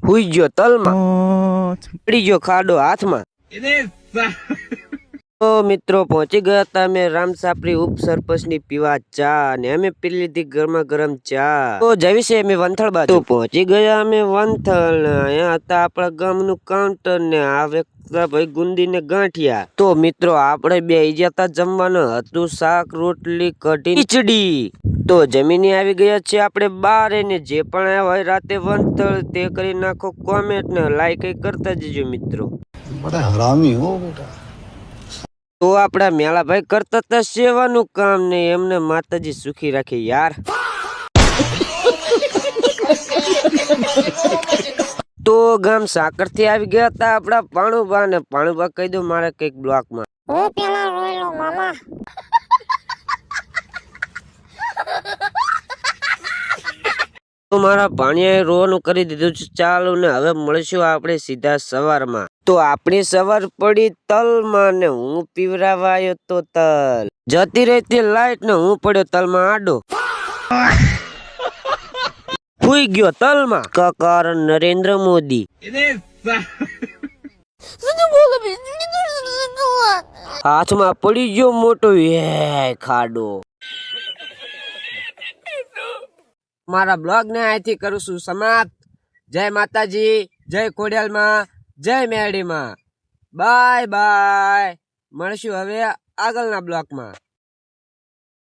હુઈ ગયો તલમાં, પડી ગયો ખાડો હાથમાં। તો મિત્રો પહોંચી ગયા હતા અમે રામસાપરી ઉપસરપંચની પીવા ચા, ને અમે પી લીધી ગરમા ગરમ ચા। તો જવી છે અમે વંથલ બાજુ। તો પહોંચી ગયા અમે વંથલ, અહીંયા હતા આપણા ગામનું કાઉન્ટર ને આ ભાઈ ગુંદી ને ગાંઠિયા। તો મિત્રો આપણે બે ગયા હતા જમવાનું, હતું શાક રોટલી કઢી ખીચડી। તો જમીને આવી ગયા છે આપણે બાર, ને જે પણ આવ્યા હોય રાતે વંથલ તે કરી નાખો કોમેન્ટ ને લાઈક કરતા જજો મિત્રો। બડા હરામી હો બેટા। તો આપડા મેળાભાઈ કરતા હતા સેવાનું કામ, ને એમને માતાજી સુખી રાખે યાર। તો ગામ સાકર થી આવી ગયા હતા આપડા પાણુબા, ને પાણુબા કહી દો મારે કઈક બ્લોક માં તો મારા પાણીએ રોવાનું કરી દીધું છે ચાલુ, ને હવે મળીશું આપણે સીધા સવારમાં। તો આપણી સવાર પડી તલમાં, ને હું પીવરાવાયો તો તલ, જતી રહેતી લાઈટ ને હું પડ્યો તલમાં આડો, હુઈ ગયો તલમાં કકાર નરેન્દ્ર મોદી। હાથમાં પડી ગયો મોટો ખાડો। મારા બ્લોગ ને અહીંથી કરું છું સમાપ્ત। જય માતાજી, જય ખોડિયાલમાં, જય મેરડીમાં, બાય બાય। મળશું હવે આગળના બ્લોગમાં।